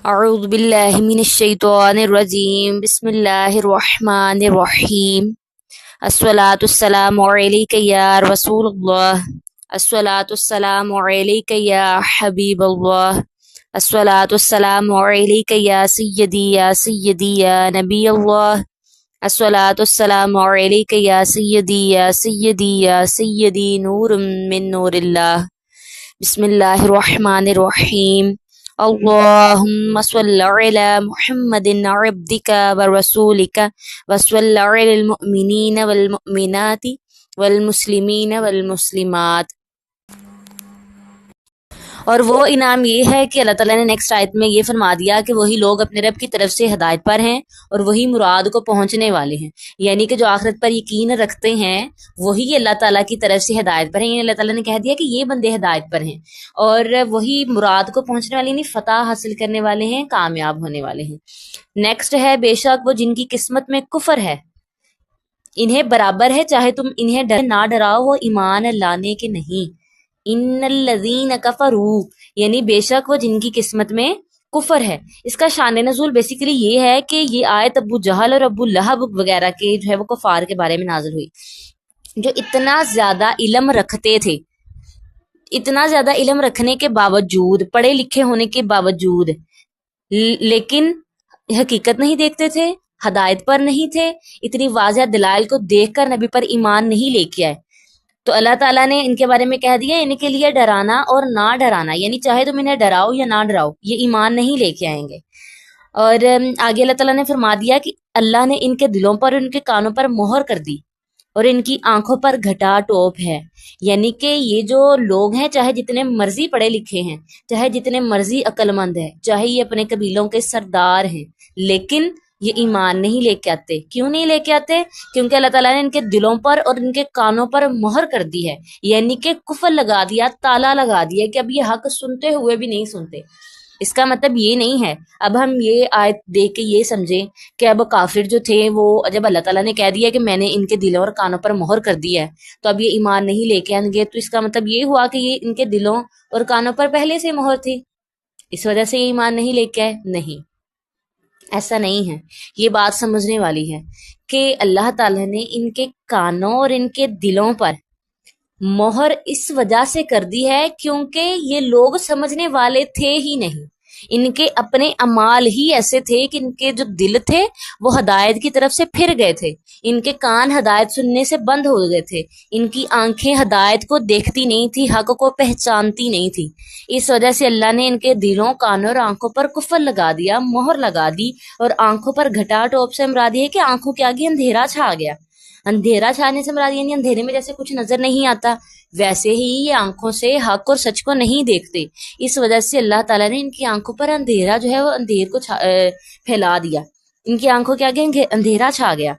اعوذ باللہ من الشیطان الرجیم بسم اللہ الرحمن الرحیم الصلاۃ السلام علیک یا رسول اللہ الصلاۃ السلام علیک یا حبیب اللہ الصلاۃ السلام علیک یا سیدی یا نبی اللہ الصلاۃ السلام علیک یا سیدی یا سیدی نور من نور اللہ بسم اللہ الرحمن الرحیم اللہم صل علی محمد عبدک ورسولک وصل علی المؤمنین والمؤمنات والمسلمین والمسلمات۔ اور وہ انعام یہ ہے کہ اللہ تعالیٰ نے نیکسٹ آیت میں یہ فرما دیا کہ وہی لوگ اپنے رب کی طرف سے ہدایت پر ہیں اور وہی مراد کو پہنچنے والے ہیں، یعنی کہ جو آخرت پر یقین رکھتے ہیں وہی اللہ تعالیٰ کی طرف سے ہدایت پر ہیں، یعنی اللہ تعالیٰ نے کہہ دیا کہ یہ بندے ہدایت پر ہیں اور وہی مراد کو پہنچنے والے، یعنی فتح حاصل کرنے والے ہیں، کامیاب ہونے والے ہیں۔ نیکسٹ ہے بے شک وہ جن کی قسمت میں کفر ہے انہیں برابر ہے چاہے تم انہیں نہ ڈراؤ، وہ ایمان لانے کے نہیں۔ ان الذین کفروا یعنی بے شک وہ جن کی قسمت میں کفر ہے۔ اس کا شان نزول بیسیکلی یہ ہے کہ یہ آیت ابو جہل اور ابو لہب وغیرہ کے جو ہے وہ کفار کے بارے میں نازل ہوئی، جو اتنا زیادہ علم رکھتے تھے، اتنا زیادہ علم رکھنے کے باوجود، پڑھے لکھے ہونے کے باوجود، لیکن حقیقت نہیں دیکھتے تھے، ہدایت پر نہیں تھے، اتنی واضح دلائل کو دیکھ کر نبی پر ایمان نہیں لے کے آئے۔ تو اللہ تعالیٰ نے ان کے بارے میں کہہ دیا ان کے لیے ڈرانا اور نہ ڈرانا، یعنی چاہے تم انہیں ڈراؤ یا نہ ڈراؤ یہ ایمان نہیں لے کے آئیں گے۔ اور آگے اللہ تعالیٰ نے فرما دیا کہ اللہ نے ان کے دلوں پر ان کے کانوں پر مہر کر دی اور ان کی آنکھوں پر گھٹا ٹوپ ہے، یعنی کہ یہ جو لوگ ہیں چاہے جتنے مرضی پڑھے لکھے ہیں، چاہے جتنے مرضی عقل مند ہیں، چاہے یہ اپنے قبیلوں کے سردار ہیں، لیکن یہ ایمان نہیں لے کے آتے۔ کیوں نہیں لے کے آتے؟ کیونکہ اللہ تعالیٰ نے ان کے دلوں پر اور ان کے کانوں پر مہر کر دی ہے، یعنی کہ کفر لگا دیا، تالا لگا دیا کہ اب یہ حق سنتے ہوئے بھی نہیں سنتے۔ اس کا مطلب یہ نہیں ہے اب ہم یہ آیت دیکھ کے یہ سمجھیں کہ اب کافر جو تھے وہ جب اللہ تعالیٰ نے کہہ دیا کہ میں نے ان کے دلوں اور کانوں پر مہر کر دی ہے تو اب یہ ایمان نہیں لے کے آئیں گے، تو اس کا مطلب یہ ہوا کہ یہ ان کے دلوں اور کانوں پر پہلے سے مہر تھی، اس وجہ سے یہ ایمان نہیں لے کے آئے؟ نہیں، ایسا نہیں ہے۔ یہ بات سمجھنے والی ہے کہ اللہ تعالیٰ نے ان کے کانوں اور ان کے دلوں پر مہر اس وجہ سے کر دی ہے کیونکہ یہ لوگ سمجھنے والے تھے ہی نہیں، ان کے اپنے اعمال ہی ایسے تھے کہ ان کے جو دل تھے وہ ہدایت کی طرف سے پھر گئے تھے، ان کے کان ہدایت سننے سے بند ہو گئے تھے، ان کی آنکھیں ہدایت کو دیکھتی نہیں تھی، حق کو پہچانتی نہیں تھی۔ اس وجہ سے اللہ نے ان کے دلوں، کانوں اور آنکھوں پر کفر لگا دیا، مہر لگا دی، اور آنکھوں پر گھٹا ٹوپ سے مراد یہ ہے کہ آنکھوں کے آگے اندھیرا چھا گیا۔ اندھیرا چھانے سے مراد یعنی اندھیرے میں جیسے کچھ نظر نہیں آتا ویسے ہی یہ آنکھوں سے حق اور سچ کو نہیں دیکھتے، اس وجہ سے اللہ تعالیٰ نے ان کی آنکھوں پر اندھیرا جو ہے وہ اندھیر کو پھیلا دیا، ان کی آنکھوں کے آگے اندھیرا چھا گیا۔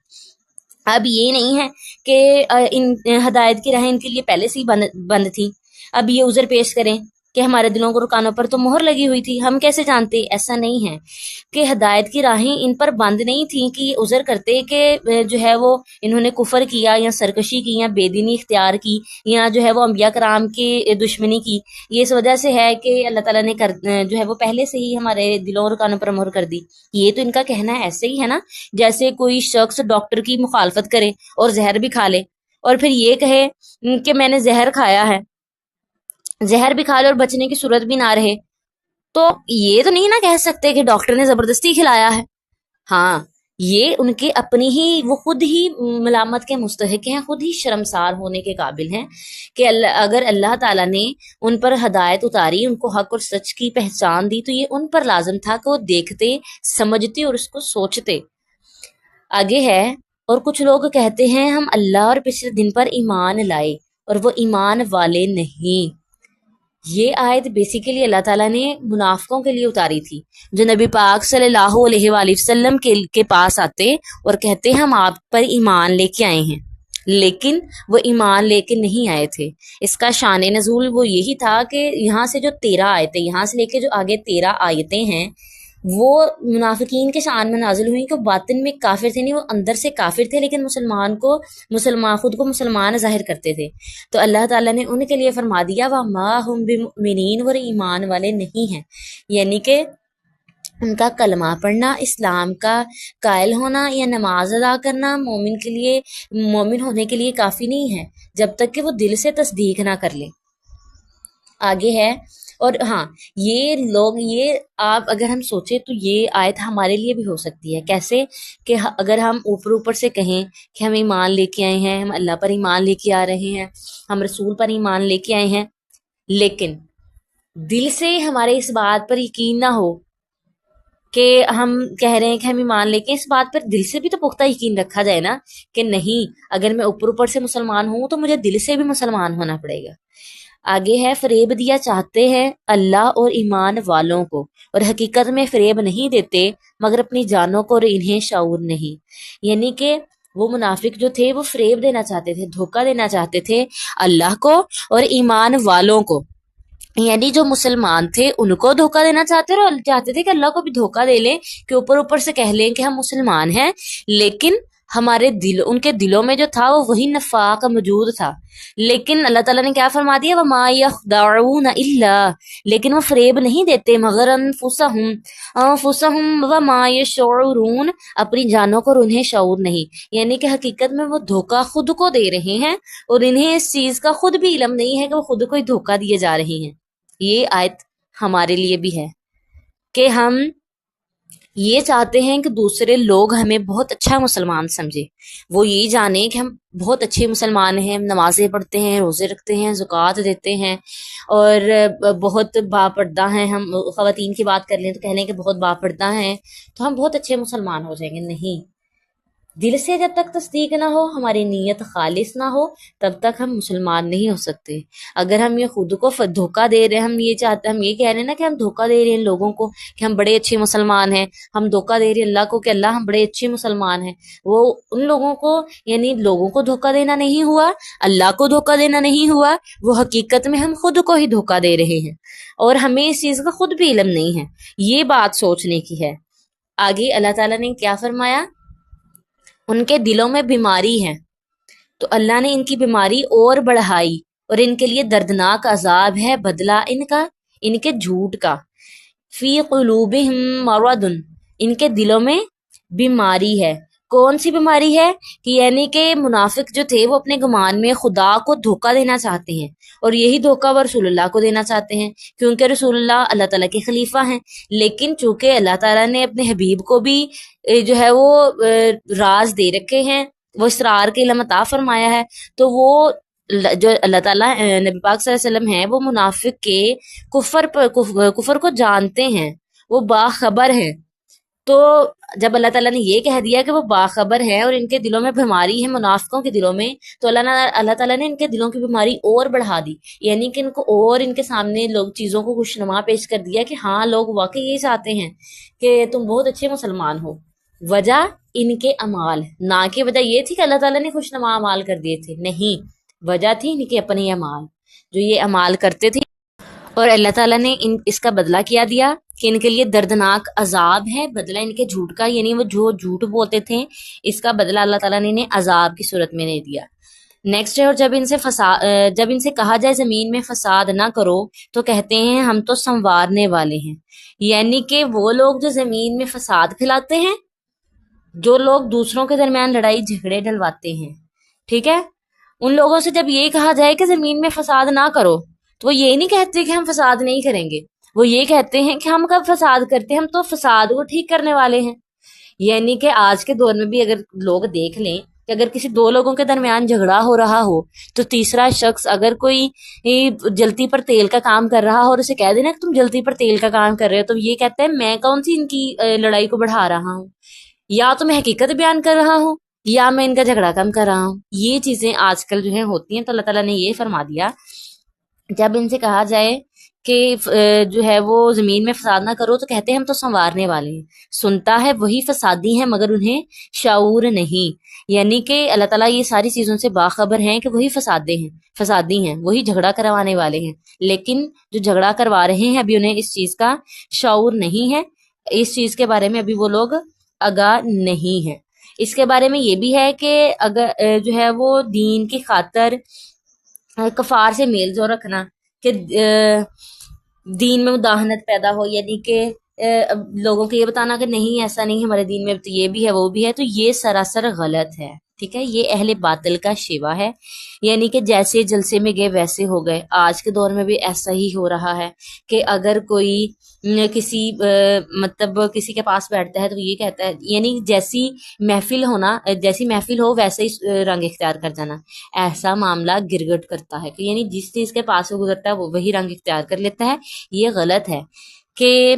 اب یہ نہیں ہے کہ ان ہدایت کی راہیں ان کے لیے پہلے سے ہی بند تھی، اب یہ عذر پیش کریں کہ ہمارے دلوں کو کانوں پر تو مہر لگی ہوئی تھی، ہم کیسے جانتے؟ ایسا نہیں ہے کہ ہدایت کی راہیں ان پر بند نہیں تھیں کہ یہ عذر کرتے کہ جو ہے وہ انہوں نے کفر کیا یا سرکشی کی یا بے دینی اختیار کی یا جو ہے وہ انبیاء کرام کی دشمنی کی، یہ اس وجہ سے ہے کہ اللہ تعالیٰ نے جو ہے وہ پہلے سے ہی ہمارے دلوں اور کانوں پر مہر کر دی۔ یہ تو ان کا کہنا ہے ایسے ہی ہے نا، جیسے کوئی شخص ڈاکٹر کی مخالفت کرے اور زہر بھی کھا لے اور پھر یہ کہے کہ میں نے زہر کھایا ہے، زہر بھی کھا لے اور بچنے کی صورت بھی نہ رہے، تو یہ تو نہیں نا کہہ سکتے کہ ڈاکٹر نے زبردستی کھلایا ہے۔ ہاں، یہ ان کے اپنی ہی، وہ خود ہی ملامت کے مستحق ہیں، خود ہی شرمسار ہونے کے قابل ہیں کہ اگر اللہ تعالیٰ نے ان پر ہدایت اتاری، ان کو حق اور سچ کی پہچان دی، تو یہ ان پر لازم تھا کہ وہ دیکھتے، سمجھتے اور اس کو سوچتے۔ آگے ہے، اور کچھ لوگ کہتے ہیں ہم اللہ اور پچھلے دن پر ایمان لائے اور وہ ایمان والے نہیں۔ یہ آیت بیسیکلی اللہ تعالیٰ نے منافقوں کے لیے اتاری تھی جو نبی پاک صلی اللہ علیہ وآلہ وسلم کے پاس آتے اور کہتے ہم آپ پر ایمان لے کے آئے ہیں، لیکن وہ ایمان لے کے نہیں آئے تھے۔ اس کا شان نزول وہ یہی تھا کہ یہاں سے جو 13 آیتیں، یہاں سے لے کے جو آگے 13 آیتیں ہیں وہ منافقین کے شان میں نازل ہوئی کہ باطن میں کافر تھے، نہیں وہ اندر سے کافر تھے لیکن خود کو مسلمان ظاہر کرتے تھے۔ تو اللہ تعالیٰ نے ان کے لیے فرما دیا وَمَا هُمْ بِمُؤْمِنِينَ، وہ ایمان والے نہیں ہیں، یعنی کہ ان کا کلمہ پڑھنا، اسلام کا قائل ہونا یا نماز ادا کرنا مومن کے لیے، مومن ہونے کے لیے کافی نہیں ہے جب تک کہ وہ دل سے تصدیق نہ کر لے۔ آگے ہے، اور ہاں یہ لوگ، یہ آپ اگر ہم سوچیں تو یہ آیت ہمارے لیے بھی ہو سکتی ہے۔ کیسے کہ اگر ہم اوپر سے کہیں کہ ہم ایمان لے کے آئے ہیں، ہم اللہ پر ایمان لے کے آ رہے ہیں، ہم رسول پر ایمان لے کے آئے ہیں، لیکن دل سے ہمارے اس بات پر یقین نہ ہو کہ ہم کہہ رہے ہیں کہ ہم ایمان لے کے، اس بات پر دل سے بھی تو پختہ یقین رکھا جائے نا کہ نہیں، اگر میں اوپر سے مسلمان ہوں تو مجھے دل سے بھی مسلمان ہونا پڑے گا۔ آگے ہے، فریب دیا چاہتے ہیں اللہ اور ایمان والوں کو، اور حقیقت میں فریب نہیں دیتے مگر اپنی جانوں کو، اور انہیں شعور نہیں۔ یعنی کہ وہ منافق جو تھے وہ فریب دینا چاہتے تھے، دھوکہ دینا چاہتے تھے اللہ کو اور ایمان والوں کو، یعنی جو مسلمان تھے ان کو دھوکہ دینا چاہتے اور چاہتے تھے کہ اللہ کو بھی دھوکہ دے لیں، کہ اوپر سے کہہ لیں کہ ہم مسلمان ہیں، لیکن ہمارے دل، ان کے دلوں میں جو تھا وہ وہی نفاق موجود تھا۔ لیکن اللہ تعالیٰ نے کیا فرما دیا، وَمَا يَخْدَعُونَ إِلَّا، لیکن وہ فریب نہیں دیتے مگر انفسہم وَمَا يَشْعُرُونَ، اپنی جانوں کو اور انہیں شعور نہیں، یعنی کہ حقیقت میں وہ دھوکہ خود کو دے رہے ہیں اور انہیں اس چیز کا خود بھی علم نہیں ہے کہ وہ خود کو ہی دھوکہ دیے جا رہے ہیں۔ یہ آیت ہمارے لیے بھی ہے کہ ہم یہ چاہتے ہیں کہ دوسرے لوگ ہمیں بہت اچھا مسلمان سمجھے، وہ یہ جانیں کہ ہم بہت اچھے مسلمان ہیں، ہم نمازیں پڑھتے ہیں، روزے رکھتے ہیں، زکوٰۃ دیتے ہیں، اور بہت باپردہ ہیں۔ ہم خواتین کی بات کر لیں تو کہہ لیں کہ بہت باپردہ ہیں تو ہم بہت اچھے مسلمان ہو جائیں گے۔ نہیں، دل سے جب تک تصدیق نہ ہو، ہماری نیت خالص نہ ہو، تب تک ہم مسلمان نہیں ہو سکتے۔ اگر ہم یہ خود کو دھوکہ دے رہے ہیں، ہم یہ چاہتے ہیں، ہم یہ کہہ رہے ہیں نا کہ ہم دھوکہ دے رہے ہیں لوگوں کو کہ ہم بڑے اچھے مسلمان ہیں، ہم دھوکہ دے رہے ہیں اللہ کو کہ اللہ ہم بڑے اچھے مسلمان ہیں، وہ ان لوگوں کو، یعنی لوگوں کو دھوکہ دینا نہیں ہوا، اللہ کو دھوکہ دینا نہیں ہوا، وہ حقیقت میں ہم خود کو ہی دھوکہ دے رہے ہیں اور ہمیں اس چیز کا خود بھی علم نہیں ہے۔ یہ بات سوچنے کی ہے۔ آگے اللہ تعالیٰ نے کیا فرمایا، ان کے دلوں میں بیماری ہے تو اللہ نے ان کی بیماری اور بڑھائی، اور ان کے لیے دردناک عذاب ہے بدلہ ان کے جھوٹ کا۔ فی قلوبہم مرض، ان کے دلوں میں بیماری ہے۔ کون سی بیماری ہے؟ کہ یعنی کہ منافق جو تھے وہ اپنے گمان میں خدا کو دھوکہ دینا چاہتے ہیں، اور یہی دھوکہ وہ رسول اللہ کو دینا چاہتے ہیں، کیونکہ رسول اللہ تعالیٰ کے خلیفہ ہیں۔ لیکن چونکہ اللہ تعالیٰ نے اپنے حبیب کو بھی جو ہے وہ راز دے رکھے ہیں، وہ اسرار کے علم عطا فرمایا ہے، تو وہ جو اللہ تعالیٰ نبی پاک صلی اللہ علیہ وسلم ہیں وہ منافق کے کفر کو جانتے ہیں، وہ باخبر ہیں۔ تو جب اللہ تعالیٰ نے یہ کہہ دیا کہ وہ باخبر ہیں اور ان کے دلوں میں بیماری ہے، منافقوں کے دلوں میں، تو اللہ تعالیٰ نے ان کے دلوں کی بیماری اور بڑھا دی، یعنی کہ ان کو اور ان کے سامنے لوگ چیزوں کو خوشنما پیش کر دیا کہ ہاں لوگ واقعی یہ چاہتے ہیں کہ تم بہت اچھے مسلمان ہو۔ وجہ ان کے اعمال، نہ کہ وجہ یہ تھی کہ اللہ تعالیٰ نے خوشنما اعمال کر دیے تھے، نہیں، وجہ تھی ان کے اپنے اعمال، جو یہ اعمال کرتے تھے، اور اللہ تعالیٰ نے اس کا بدلہ کیا دیا کہ ان کے لیے دردناک عذاب ہے، بدلہ ان کے جھوٹ کا، یعنی وہ جو جھوٹ بولتے تھے اس کا بدلہ اللہ تعالیٰ نے انہیں عذاب کی صورت میں نہیں دیا۔ نیکسٹ ہے، اور جب ان سے کہا جائے زمین میں فساد نہ کرو تو کہتے ہیں ہم تو سنوارنے والے ہیں، یعنی کہ وہ لوگ جو زمین میں فساد پھیلاتے ہیں، جو لوگ دوسروں کے درمیان لڑائی جھگڑے ڈلواتے ہیں، ٹھیک ہے، ان لوگوں سے جب یہ کہا جائے کہ زمین میں فساد نہ کرو تو وہ یہ نہیں کہتے کہ ہم فساد نہیں کریں گے، وہ یہ کہتے ہیں کہ ہم کب فساد کرتے ہیں، ہم تو فساد کو ٹھیک کرنے والے ہیں۔ یعنی کہ آج کے دور میں بھی اگر لوگ دیکھ لیں کہ اگر کسی دو لوگوں کے درمیان جھگڑا ہو رہا ہو تو تیسرا شخص اگر کوئی جلتی پر تیل کا کام کر رہا ہو اور اسے کہہ دینا کہ تم جلتی پر تیل کا کام کر رہے ہو، تو یہ کہتا ہے میں کون سی ان کی لڑائی کو بڑھا رہا ہوں، یا تو میں حقیقت بیان کر رہا ہوں یا میں ان کا جھگڑا کم کر رہا ہوں۔ یہ چیزیں آج کل جو ہیں ہوتی ہیں، تو اللہ تعالیٰ نے یہ فرما دیا جب ان سے کہا جائے کہ جو ہے وہ زمین میں فساد نہ کرو تو کہتے ہیں ہم تو سنوارنے والے ہیں، سنتا ہے وہی فسادی ہیں مگر انہیں شعور نہیں، یعنی کہ اللہ تعالیٰ یہ ساری چیزوں سے باخبر ہیں کہ وہی فسادی ہیں، وہی جھگڑا کروانے والے ہیں، لیکن جو جھگڑا کروا رہے ہیں ابھی انہیں اس چیز کا شعور نہیں ہے، اس چیز کے بارے میں ابھی وہ لوگ آگاہ نہیں ہیں۔ اس کے بارے میں یہ بھی ہے کہ اگر جو ہے وہ دین کی خاطر کفار سے میل جو رکھنا، کہ دین میں مداہنت پیدا ہو، یعنی کہ اب لوگوں کو یہ بتانا کہ نہیں ایسا نہیں، ہمارے دین میں تو یہ بھی ہے وہ بھی ہے، تو یہ سراسر غلط ہے، ٹھیک ہے، یہ اہل باطل کا شیوا ہے، یعنی کہ جیسے جلسے میں گئے ویسے ہو گئے۔ آج کے دور میں بھی ایسا ہی ہو رہا ہے کہ اگر کوئی کسی مطلب کسی کے پاس بیٹھتا ہے تو یہ کہتا ہے، یعنی جیسی محفل ہونا، جیسی محفل ہو ویسے ہی رنگ اختیار کر جانا، ایسا معاملہ گرگٹ کرتا ہے کہ یعنی جس چیز کے پاس سے گزرتا ہے وہ وہی رنگ اختیار کر لیتا ہے، یہ غلط ہے۔ کہ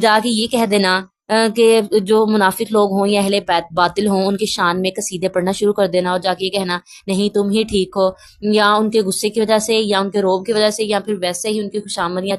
جا کے یہ کہہ دینا کہ جو منافق لوگ ہوں یا اہل باطل ہوں ان کی شان میں قصیدے پڑھنا شروع کر دینا اور جا کے یہ کہنا نہیں تم ہی ٹھیک ہو، یا ان کے غصے کی وجہ سے یا ان کے روب کی وجہ سے یا پھر ویسے ہی ان کی خوشامد یا